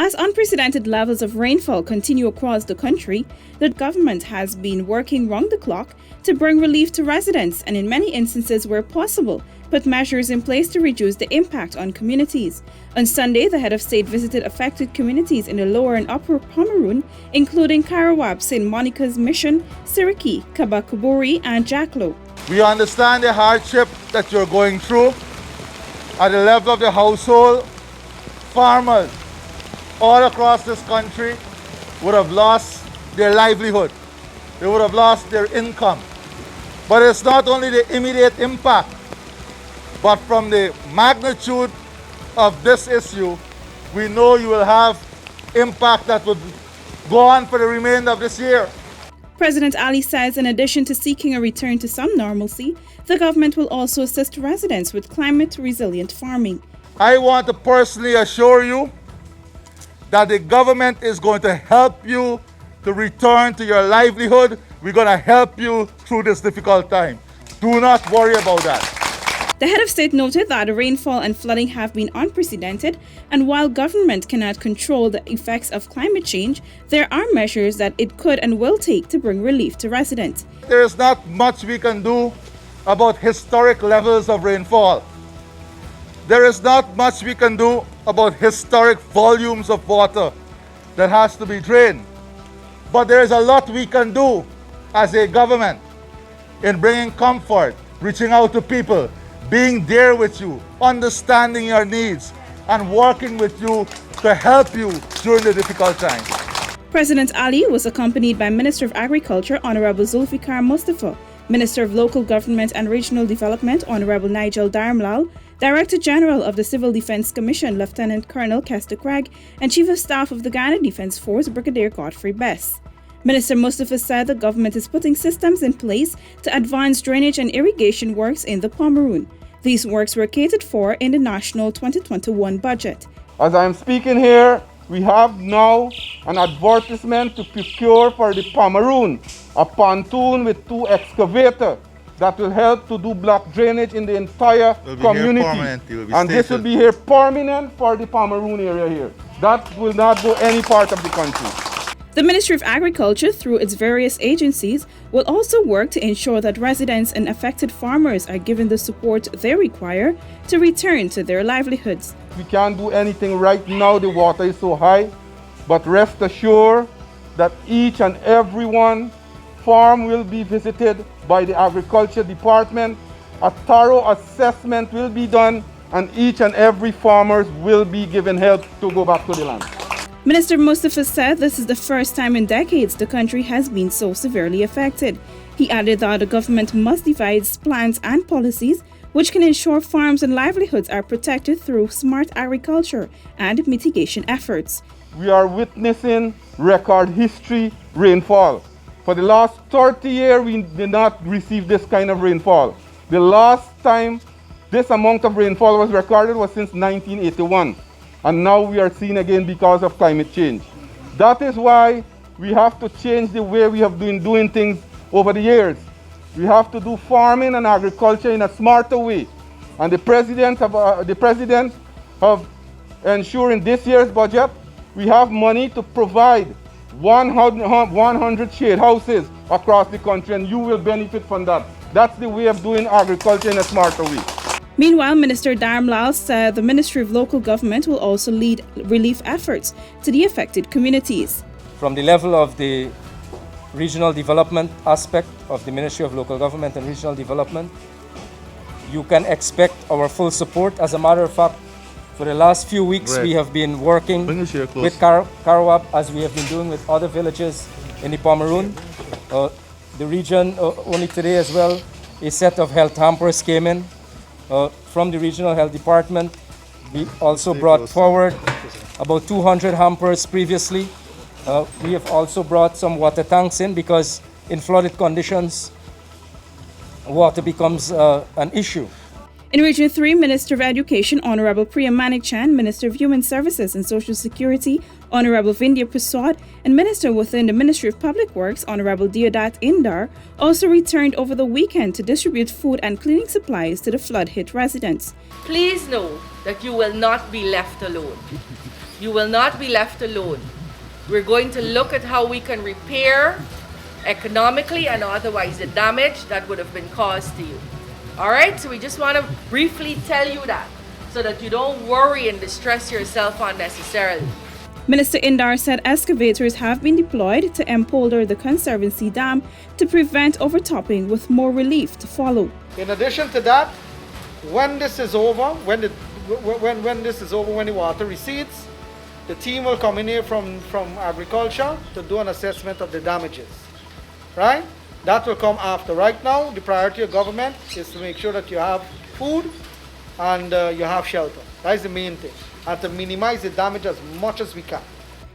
As unprecedented levels of rainfall continue across the country, the government has been working round the clock to bring relief to residents and, in many instances where possible, put measures in place to reduce the impact on communities. On Sunday, the head of state visited affected communities in the lower and upper Pomeroon, including Karawab, St. Monica's Mission, Siriki, Kabakuburi, and Jacklow. We understand the hardship that you're going through at the level of the household. Farmers all across this country would have lost their livelihood. They would have lost their income. But it's not only the immediate impact, but from the magnitude of this issue, we know you will have impact that would go on for the remainder of this year. President Ali says in addition to seeking a return to some normalcy, the government will also assist residents with climate-resilient farming. I want to personally assure you that the government is going to help you to return to your livelihood. We're going to help you through this difficult time. Do not worry about that. The head of state noted that the rainfall and flooding have been unprecedented, and while government cannot control the effects of climate change, there are measures that it could and will take to bring relief to residents. There is not much we can do about historic levels of rainfall. There is not much we can do about historic volumes of water that has to be drained. But there is a lot we can do as a government in bringing comfort, reaching out to people, being there with you, understanding your needs, and working with you to help you during the difficult times. President Ali was accompanied by Minister of Agriculture, Honorable Zulfikar Mustafa, Minister of Local Government and Regional Development, Honorable Nigel Darmlal, Director General of the Civil Defense Commission, Lieutenant Colonel Kester Craig, and Chief of Staff of the Ghana Defense Force, Brigadier Godfrey Bess. Minister Mustafa said the government is putting systems in place to advance drainage and irrigation works in the Pomeroon. These works were catered for in the national 2021 budget. As I am speaking here, we have now an advertisement to procure for the Pomeroon, a pontoon with 2 excavators that will help to do block drainage in the entire community. And this will be here permanent for the Pomeroon area here. That will not go any part of the country. The Ministry of Agriculture, through its various agencies, will also work to ensure that residents and affected farmers are given the support they require to return to their livelihoods. We can't do anything right now, the water is so high, but rest assured that each and every farm will be visited by the Agriculture Department. A thorough assessment will be done, and each and every farmer will be given help to go back to the land. Minister Mustafa said this is the first time in decades the country has been so severely affected. He added that the government must devise plans and policies which can ensure farms and livelihoods are protected through smart agriculture and mitigation efforts. We are witnessing record history rainfall. For the last 30 years, we did not receive this kind of rainfall. The last time this amount of rainfall was recorded was since 1981. And now we are seeing again because of climate change. That is why we have to change the way we have been doing things over the years. We have to do farming and agriculture in a smarter way. And the president of ensuring this year's budget, we have money to provide 100 shade houses across the country, and you will benefit from that. That's the way of doing agriculture in a smarter way. Meanwhile, Minister Darmlal said the Ministry of Local Government will also lead relief efforts to the affected communities. From the level of the regional development aspect of the Ministry of Local Government and Regional Development, you can expect our full support. As a matter of fact, for the last few weeks, we have been working with Karawab, as we have been doing with other villages in the Pomeroon. The region, only today as well, a set of health hampers came in. From the Regional Health Department, we also brought forward about 200 hampers previously. We have also brought some water tanks in because in flooded conditions, water becomes an issue. In Region 3, Minister of Education, Honorable Priya Manik-Chan, Minister of Human Services and Social Security, Honorable Vindhya Prasad, and Minister within the Ministry of Public Works, Honorable Deodat Indar, also returned over the weekend to distribute food and cleaning supplies to the flood-hit residents. Please know that you will not be left alone. you will not be left alone. We're going to look at how we can repair economically and otherwise the damage that would have been caused to you. All right, so we just want to briefly tell you that so that you don't worry and distress yourself unnecessarily. Minister Indar said excavators have been deployed to empolder the Conservancy Dam to prevent overtopping, with more relief to follow. In addition to that, when this is over, when the water recedes, the team will come in here from agriculture to do an assessment of the damages. Right? That will come after. Right now, the priority of government is to make sure that you have food and you have shelter. That is the main thing. And to minimize the damage as much as we can.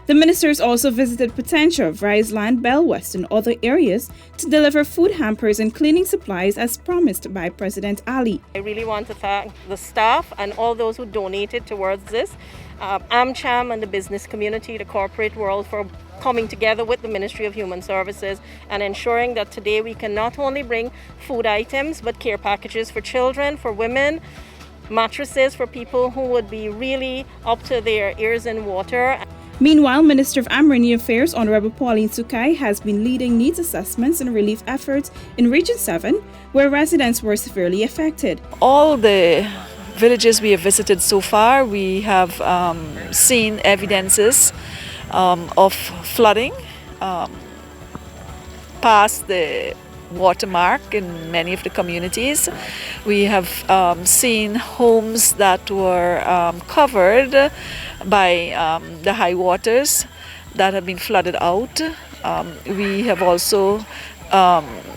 The ministers also visited Potentia, Riceland, Bell West, and other areas to deliver food hampers and cleaning supplies as promised by President Ali. I really want to thank the staff and all those who donated towards this, AmCham and the business community, the corporate world, for coming together with the Ministry of Human Services and ensuring that today we can not only bring food items but care packages for children, for women, mattresses for people who would be really up to their ears in water. Meanwhile, Minister of Amerindian Affairs Honorable Pauline Sukai has been leading needs assessments and relief efforts in Region 7, where residents were severely affected. All the villages we have visited so far, we have seen evidences of flooding past the watermark in many of the communities. We have seen homes that were covered by the high waters that have been flooded out. We have also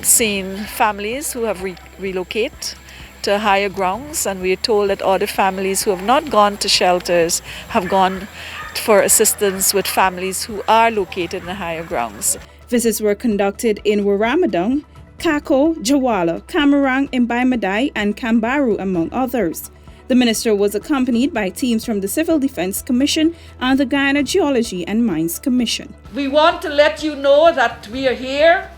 seen families who have relocated to higher grounds, and we are told that other families who have not gone to shelters have gone for assistance with families who are located in the higher grounds. Visits were conducted in Waramadong, Kako, Jawala, Kamarang, Mbaimadai, and Kambaru, among others. The minister was accompanied by teams from the Civil Defense Commission and the Guyana Geology and Mines Commission. We want to let you know that we are here,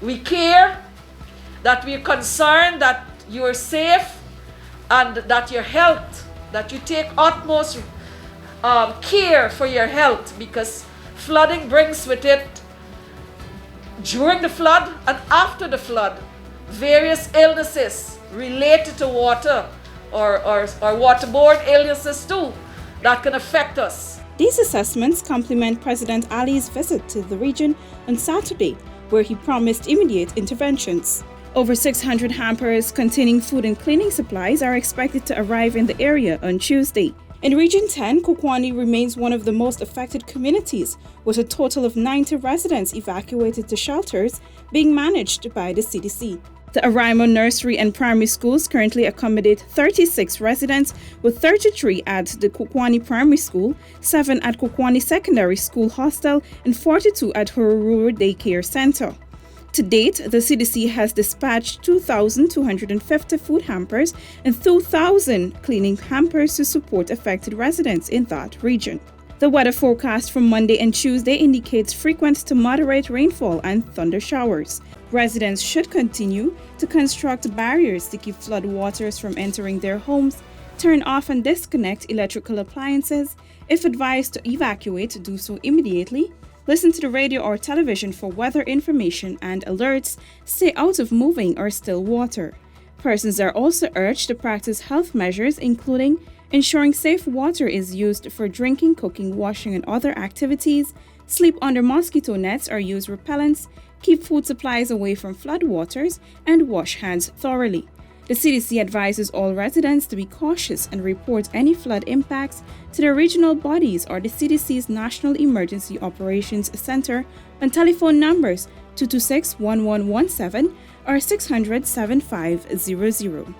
we care, that we are concerned that you are safe and that your health, that you take utmost care for your health, because flooding brings with it, during the flood and after the flood, various illnesses related to water or waterborne illnesses too that can affect us. These assessments complement President Ali's visit to the region on Saturday, where he promised immediate interventions. Over 600 hampers containing food and cleaning supplies are expected to arrive in the area on Tuesday. In Region 10, Kokwani remains one of the most affected communities, with a total of 90 residents evacuated to shelters being managed by the CDC. The Araimo Nursery and Primary Schools currently accommodate 36 residents, with 33 at the Kokwani Primary School, 7 at Kokwani Secondary School Hostel, and 42 at Hururu Daycare Center. To date, the CDC has dispatched 2,250 food hampers and 2,000 cleaning hampers to support affected residents in that region. The weather forecast for Monday and Tuesday indicates frequent to moderate rainfall and thunder showers. Residents should continue to construct barriers to keep flood waters from entering their homes, turn off and disconnect electrical appliances. If advised to evacuate, do so immediately. Listen to the radio or television for weather information and alerts. Stay out of moving or still water. Persons are also urged to practice health measures, including ensuring safe water is used for drinking, cooking, washing, and other activities, sleep under mosquito nets or use repellents, keep food supplies away from floodwaters, and wash hands thoroughly. The CDC advises all residents to be cautious and report any flood impacts to their regional bodies or the CDC's National Emergency Operations Center on telephone numbers 226-1117 or 600-7500.